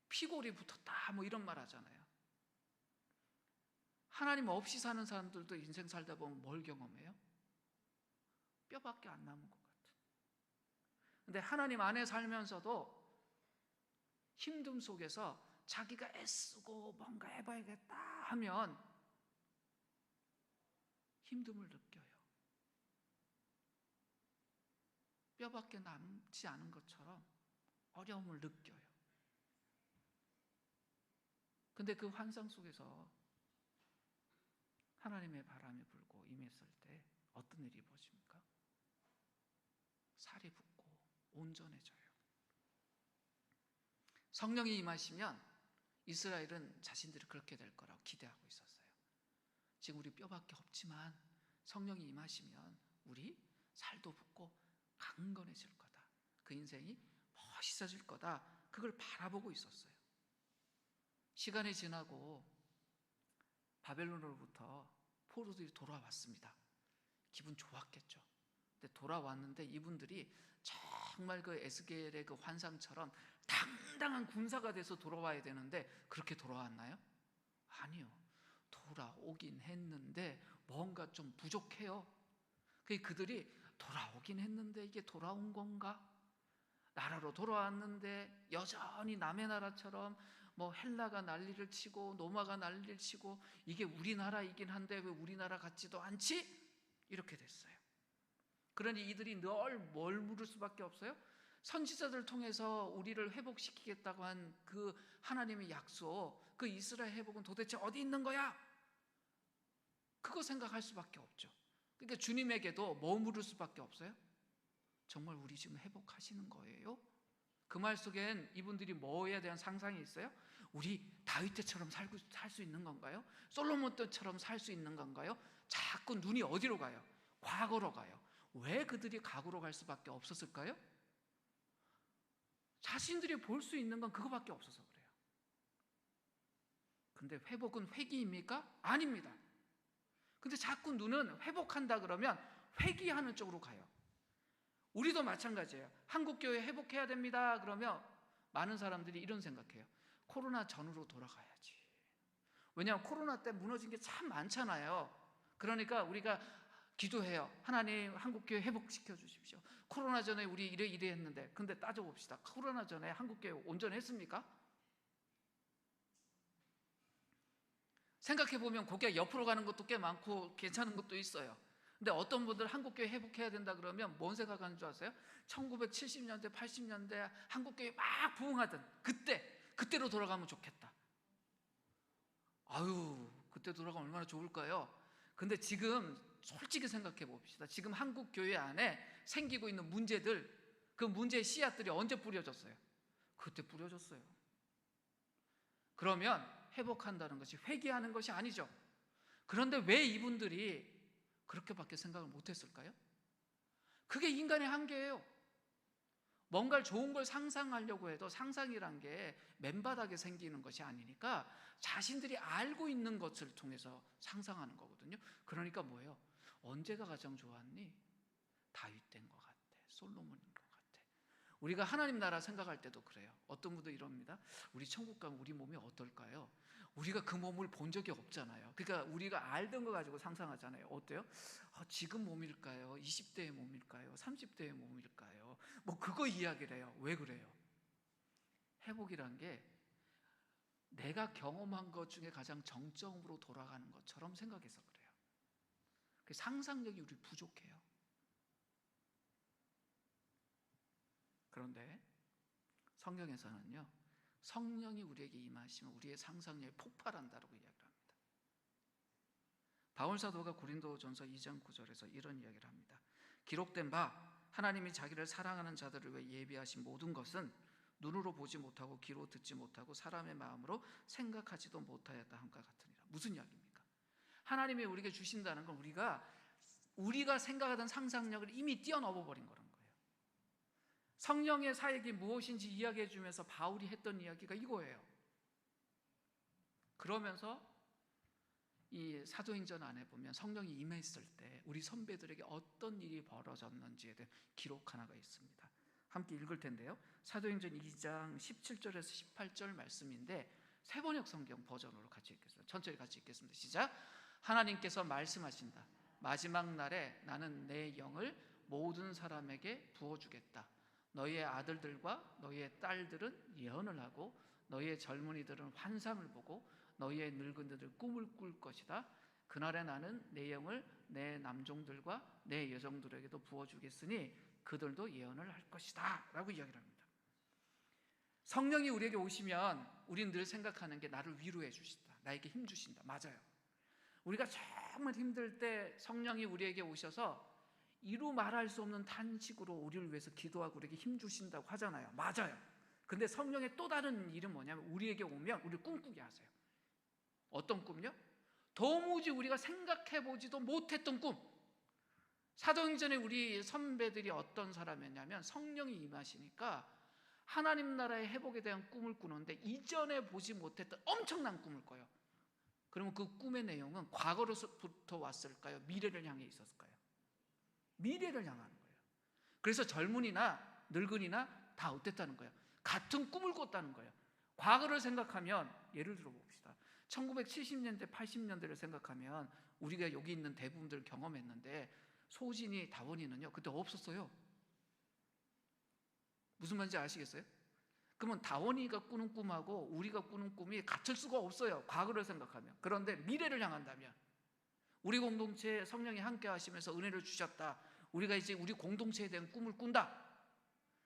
피골이 붙었다 뭐 이런 말 하잖아요. 하나님 없이 사는 사람들도 인생 살다 보면 뭘 경험해요? 뼈밖에 안 남은 것 같아요. 근데 하나님 안에 살면서도 힘듦 속에서 자기가 애쓰고 뭔가 해봐야겠다 하면 힘듦을 느껴요. 뼈밖에 남지 않은 것처럼 어려움을 느껴요. 근데 그 환상 속에서 하나님의 바람이 불고 임했을 때 어떤 일이 벌어집니까? 살이 붙고 온전해져요. 성령이 임하시면 이스라엘은 자신들이 그렇게 될 거라고 기대하고 있었어요. 지금 우리 뼈밖에 없지만 성령이 임하시면 우리 살도 붙고 강건해질 거다. 그 인생이 멋있어질 거다. 그걸 바라보고 있었어요. 시간이 지나고 바벨론으로부터 포로들이 돌아왔습니다. 기분 좋았겠죠. 근데 돌아왔는데 이분들이 정말 그 에스겔의 그 환상처럼 당당한 군사가 돼서 돌아와야 되는데 그렇게 돌아왔나요? 아니요. 돌아오긴 했는데 뭔가 좀 부족해요. 그들이 돌아오긴 했는데 이게 돌아온 건가? 나라로 돌아왔는데 여전히 남의 나라처럼 뭐 헬라가 난리를 치고 로마가 난리를 치고 이게 우리나라이긴 한데 왜 우리나라 같지도 않지? 이렇게 됐어요. 그러니 이들이 늘 뭘 물을 수밖에 없어요? 선지자들 통해서 우리를 회복시키겠다고 한 그 하나님의 약속, 그 이스라엘 회복은 도대체 어디 있는 거야? 그거 생각할 수밖에 없죠. 그러니까 주님에게도 뭐 물을 수밖에 없어요? 정말 우리 지금 회복하시는 거예요? 그 말 속엔 이분들이 뭐에 대한 상상이 있어요? 우리 다윗 때처럼 살 수 있는 건가요? 솔로몬 때처럼 살 수 있는 건가요? 자꾸 눈이 어디로 가요? 과거로 가요. 왜 그들이 과거로 갈 수밖에 없었을까요? 자신들이 볼 수 있는 건 그거밖에 없어서 그래요. 근데 회복은 회귀입니까? 아닙니다. 근데 자꾸 눈은 회복한다 그러면 회귀하는 쪽으로 가요. 우리도 마찬가지예요. 한국교회 회복해야 됩니다 그러면 많은 사람들이 이런 생각해요. 코로나 전으로 돌아가야지. 왜냐하면 코로나 때 무너진 게 참 많잖아요. 그러니까 우리가 기도해요. 하나님 한국교회 회복시켜 주십시오. 코로나 전에 우리 이래 했는데 근데 따져봅시다. 코로나 전에 한국교회 온전했습니까? 생각해보면 고개 옆으로 가는 것도 꽤 많고 괜찮은 것도 있어요. 근데 어떤 분들 한국교회 회복해야 된다 그러면 뭔 생각하는 줄 아세요? 1970년대 80년대 한국교회 막 부흥하던 그때로 돌아가면 좋겠다. 아유 그때 돌아가면 얼마나 좋을까요? 근데 지금 솔직히 생각해 봅시다. 지금 한국교회 안에 생기고 있는 문제들, 그 문제의 씨앗들이 언제 뿌려졌어요? 그때 뿌려졌어요. 그러면 회복한다는 것이 회개하는 것이 아니죠. 그런데 왜 이분들이 그렇게밖에 생각을 못했을까요? 그게 인간의 한계예요. 뭔가 좋은 걸 상상하려고 해도 상상이란 게 맨바닥에 생기는 것이 아니니까 자신들이 알고 있는 것을 통해서 상상하는 거거든요. 그러니까 뭐예요? 언제가 가장 좋았니? 다윗 된 것 같아. 솔로몬인 것 같아. 우리가 하나님 나라 생각할 때도 그래요. 어떤 분도 이럽니다. 우리 천국 가면 우리 몸이 어떨까요? 우리가 그 몸을 본 적이 없잖아요. 그러니까 우리가 알던 거 가지고 상상하잖아요. 어때요? 지금 몸일까요? 20대의 몸일까요? 30대의 몸일까요? 뭐 그거 이야기를 해요. 왜 그래요? 회복이란 게 내가 경험한 것 중에 가장 정점으로 돌아가는 것처럼 생각해서 그래요. 그 상상력이 우리 부족해요. 그런데 성경에서는요, 성령이 우리에게 임하시면 우리의 상상력이 폭발한다고 이야기를 합니다. 바울 사도가 고린도전서 2장 9절에서 이런 이야기를 합니다. 기록된 바 하나님이 자기를 사랑하는 자들을 위해 예비하신 모든 것은 눈으로 보지 못하고 귀로 듣지 못하고 사람의 마음으로 생각하지도 못하였다 함과 같으니라. 무슨 이야기입니까? 하나님이 우리에게 주신다는 건 우리가 생각하던 상상력을 이미 뛰어넘어 버린 거란 거예요. 성령의 사역이 무엇인지 이야기해 주면서 바울이 했던 이야기가 이거예요. 그러면서 이 사도행전 안에 보면 성령이 임했을 때 우리 선배들에게 어떤 일이 벌어졌는지에 대한 기록 하나가 있습니다. 함께 읽을 텐데요. 사도행전 2장 17절에서 18절 말씀인데 세번역 성경 버전으로 같이 읽겠습니다. 천천히 같이 읽겠습니다. 시작. 하나님께서 말씀하신다. 마지막 날에 나는 내 영을 모든 사람에게 부어주겠다. 너희의 아들들과 너희의 딸들은 예언을 하고 너희의 젊은이들은 환상을 보고 너희의 늙은이들 꿈을 꿀 것이다. 그날에 나는 내 영을 내 남종들과 내 여종들에게도 부어주겠으니 그들도 예언을 할 것이다 라고 이야기를 합니다. 성령이 우리에게 오시면 우리는 늘 생각하는 게 나를 위로해 주신다, 나에게 힘 주신다. 맞아요. 우리가 정말 힘들 때 성령이 우리에게 오셔서 이루 말할 수 없는 탄식으로 우리를 위해서 기도하고 우리에게 힘 주신다고 하잖아요. 맞아요. 근데 성령의 또 다른 일은 뭐냐면 우리에게 오면 우리를 꿈꾸게 하세요. 어떤 꿈요? 도무지 우리가 생각해보지도 못했던 꿈. 사도행전에 우리 선배들이 어떤 사람이었냐면 성령이 임하시니까 하나님 나라의 회복에 대한 꿈을 꾸는데 이전에 보지 못했던 엄청난 꿈을 꿔요. 그러면 그 꿈의 내용은 과거로부터 왔을까요? 미래를 향해 있었을까요? 미래를 향하는 거예요. 그래서 젊은이나 늙은이나 다 어땠다는 거예요? 같은 꿈을 꿨다는 거예요. 과거를 생각하면 예를 들어 봅시다. 1970년대, 80년대를 생각하면 우리가 여기 있는 대부분들 경험했는데 소진이, 다원이는요 그때 없었어요. 무슨 말인지 아시겠어요? 그러면 다원이가 꾸는 꿈하고 우리가 꾸는 꿈이 같을 수가 없어요. 과거를 생각하면. 그런데 미래를 향한다면 우리 공동체에 성령이 함께 하시면서 은혜를 주셨다. 우리가 이제 우리 공동체에 대한 꿈을 꾼다.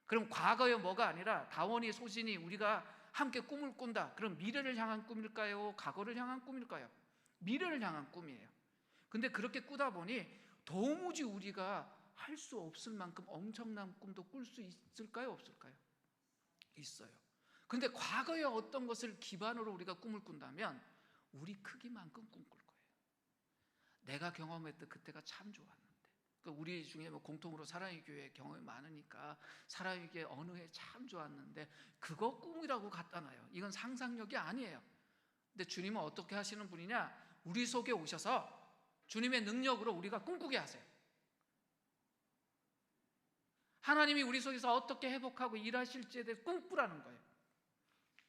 그럼 과거의 뭐가 아니라 다원이, 소진이 우리가 함께 꿈을 꾼다. 그럼 미래를 향한 꿈일까요? 과거를 향한 꿈일까요? 미래를 향한 꿈이에요. 근데 그렇게 꾸다 보니 도무지 우리가 할 수 없을 만큼 엄청난 꿈도 꿀 수 있을까요? 없을까요? 있어요. 근데 과거의 어떤 것을 기반으로 우리가 꿈을 꾼다면 우리 크기만큼 꿈꿀 거예요. 내가 경험했던 그때가 참 좋았는데, 우리 중에 뭐 공통으로 사랑의 교회 경험이 많으니까 사랑의 교회 어느 해 참 좋았는데 그거 꿈이라고 갖다 놔요. 이건 상상력이 아니에요. 근데 주님은 어떻게 하시는 분이냐? 우리 속에 오셔서 주님의 능력으로 우리가 꿈꾸게 하세요. 하나님이 우리 속에서 어떻게 회복하고 일하실지에 대해 꿈꾸라는 거예요.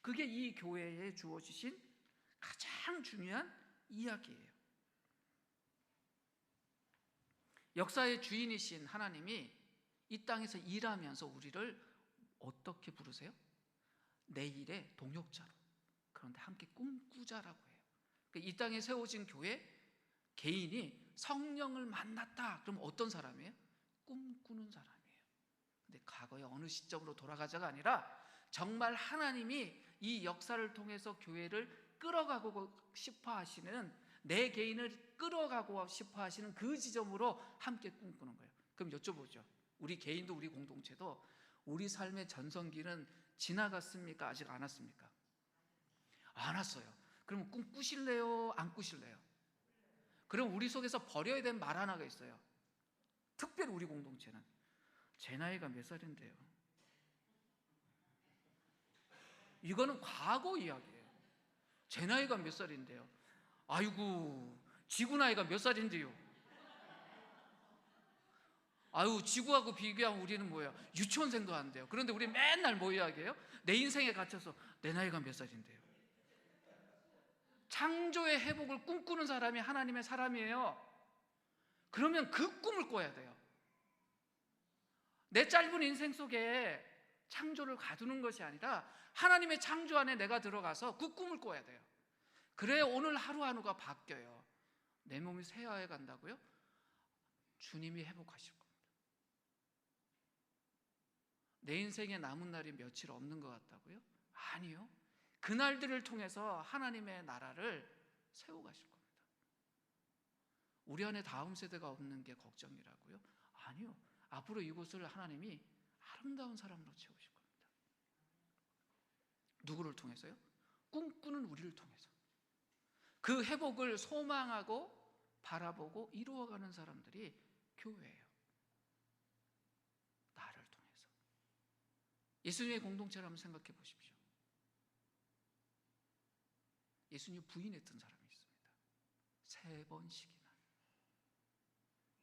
그게 이 교회에 주어지신 가장 중요한 이야기예요. 역사의 주인이신 하나님이 이 땅에서 일하면서 우리를 어떻게 부르세요? 내일의 동역자로. 그런데 함께 꿈꾸자라고 해요. 이 땅에 세워진 교회, 개인이 성령을 만났다. 그럼 어떤 사람이에요? 꿈꾸는 사람이에요. 근데 과거의 어느 시점으로 돌아가자가 아니라 정말 하나님이 이 역사를 통해서 교회를 끌어가고 싶어 하시는, 내 개인을 끌어가고 싶어 하시는 그 지점으로 함께 꿈꾸는 거예요. 그럼 여쭤보죠. 우리 개인도 우리 공동체도 우리 삶의 전성기는 지나갔습니까? 아직 안 왔습니까? 안 왔어요. 그럼 꿈 꾸실래요? 안 꾸실래요? 그럼 우리 속에서 버려야 될 말 하나가 있어요. 특별히 우리 공동체는 제 나이가 몇 살인데요? 이거는 과거 이야기예요. 제 나이가 몇 살인데요? 아이고, 지구 나이가 몇 살인데요? 아유, 지구하고 비교하면 우리는 뭐예요? 유치원생도 안 돼요. 그런데 우리 맨날 뭐 이야기해요? 내 인생에 갇혀서 내 나이가 몇 살인데요? 창조의 회복을 꿈꾸는 사람이 하나님의 사람이에요. 그러면 그 꿈을 꿔야 돼요. 내 짧은 인생 속에 창조를 가두는 것이 아니라 하나님의 창조 안에 내가 들어가서 그 꿈을 꿔야 돼요. 그래야 오늘 하루하루가 바뀌어요. 내 몸이 쇠하여 간다고요? 주님이 회복하실 겁니다. 내 인생에 남은 날이 며칠 없는 것 같다고요? 아니요. 그 날들을 통해서 하나님의 나라를 세워가실 겁니다. 우리 안에 다음 세대가 없는 게 걱정이라고요? 아니요. 앞으로 이곳을 하나님이 아름다운 사람으로 채우실 겁니다. 누구를 통해서요? 꿈꾸는 우리를 통해서. 그 회복을 소망하고 바라보고 이루어가는 사람들이 교회예요. 나를 통해서. 예수님의 공동체를 한번 생각해 보십시오. 예수님 부인했던 사람이 있습니다. 3번씩이나.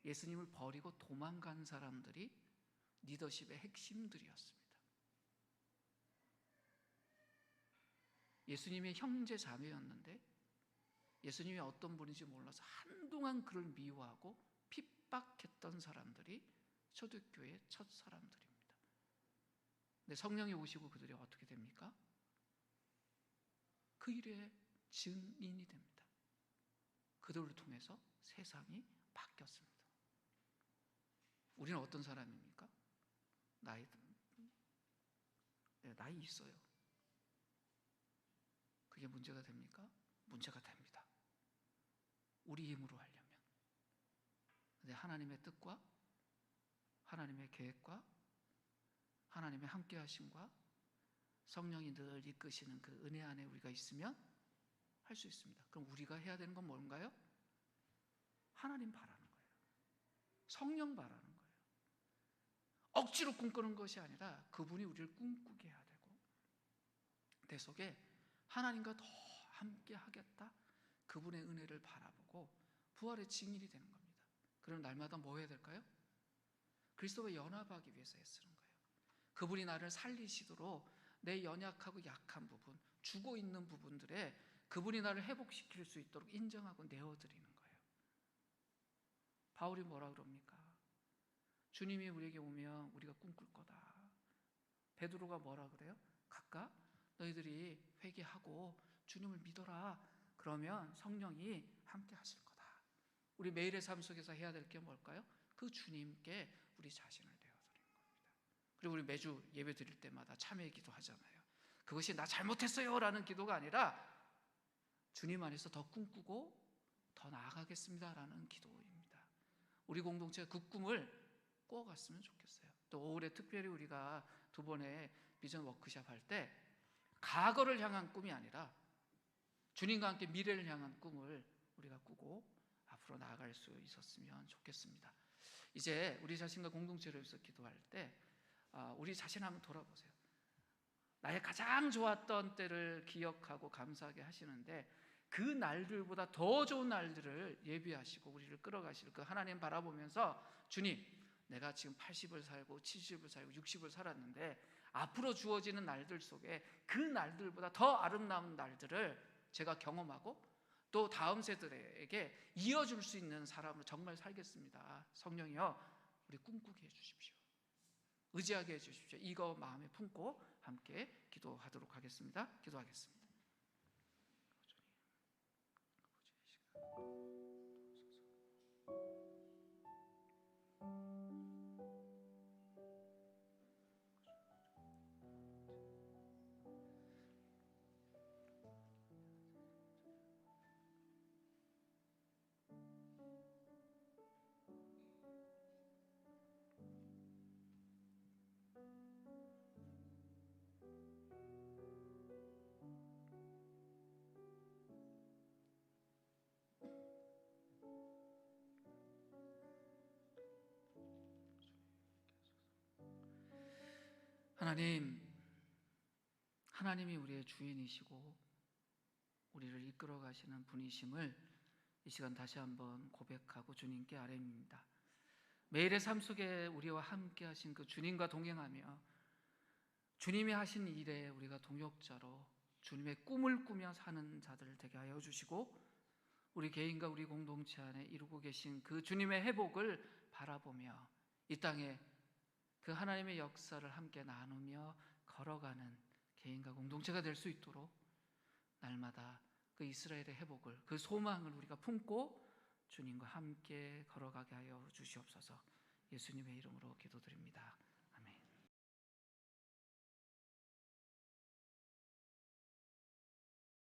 예수님을 버리고 도망간 사람들이 리더십의 핵심들이었습니다. 예수님의 형제 자매였는데 예수님이 어떤 분인지 몰라서 한동안 그를 미워하고 핍박했던 사람들이 초대교회의 첫 사람들입니다. 근데 성령이 오시고 그들이 어떻게 됩니까? 그 일의 증인이 됩니다. 그들을 통해서 세상이 바뀌었습니다. 우리는 어떤 사람입니까? 나이 있어요. 그게 문제가 됩니까? 문제가 됩니다. 우리 힘으로 하려면. 근데 하나님의 뜻과 하나님의 계획과 하나님의 함께 하심과 성령이 늘 이끄시는 그 은혜 안에 우리가 있으면 할 수 있습니다. 그럼 우리가 해야 되는 건 뭔가요? 하나님 바라는 거예요. 성령 바라는 거예요. 억지로 꿈꾸는 것이 아니라 그분이 우리를 꿈꾸게 해야 되고 내 속에 하나님과 더 함께 하겠다, 그분의 은혜를 바라보고 부활의 증인이 되는 겁니다. 그럼 날마다 뭐 해야 될까요? 그리스도와 연합하기 위해서 애쓰는 거예요. 그분이 나를 살리시도록 내 연약하고 약한 부분, 죽어 있는 부분들에 그분이 나를 회복시킬 수 있도록 인정하고 내어드리는 거예요. 바울이 뭐라 그럽니까? 주님이 우리에게 오면 우리가 꿈꿀 거다. 베드로가 뭐라 그래요? 각각 너희들이 회개하고 주님을 믿어라. 그러면 성령이 함께 하실 거다. 우리 매일의 삶 속에서 해야 될 게 뭘까요? 그 주님께 우리 자신을 내어드리는 겁니다. 그리고 우리 매주 예배 드릴 때마다 참회 기도하잖아요. 그것이 나 잘못했어요 라는 기도가 아니라 주님 안에서 더 꿈꾸고 더 나아가겠습니다 라는 기도입니다. 우리 공동체가 그 꿈을 꾸어갔으면 좋겠어요. 또 올해 특별히 우리가 2번의 비전 워크샵 할 때 과거를 향한 꿈이 아니라 주님과 함께 미래를 향한 꿈을 우리가 꾸고 앞으로 나아갈 수 있었으면 좋겠습니다. 이제 우리 자신과 공동체를 위해서 기도할 때 우리 자신 한번 돌아보세요. 나의 가장 좋았던 때를 기억하고 감사하게 하시는데 그 날들보다 더 좋은 날들을 예비하시고 우리를 끌어가실 그 하나님 바라보면서 주님, 내가 지금 80을 살고 70을 살고 60을 살았는데 앞으로 주어지는 날들 속에 그 날들보다 더 아름다운 날들을 제가 경험하고 또 다음 세대에게 이어줄 수 있는 사람으로 정말 살겠습니다. 성령이여, 우리 꿈꾸게 해주십시오. 의지하게 해주십시오. 이거 마음에 품고 함께 기도하도록 하겠습니다. 기도하겠습니다. 하나님이 우리의 주인이시고 우리를 이끌어 가시는 분이심을 이 시간 다시 한번 고백하고 주님께 아뢰입니다. 매일의 삶 속에 우리와 함께 하신 그 주님과 동행하며 주님이 하신 일에 우리가 동역자로 주님의 꿈을 꾸며 사는 자들 되게 하여 주시고 우리 개인과 우리 공동체 안에 이루고 계신 그 주님의 회복을 바라보며 이 땅에 그 하나님의 역사를 함께 나누며 걸어가는 개인과 공동체가 될 수 있도록 날마다 그 이스라엘의 회복을, 그 소망을 우리가 품고 주님과 함께 걸어가게 하여 주시옵소서. 예수님의 이름으로 기도드립니다.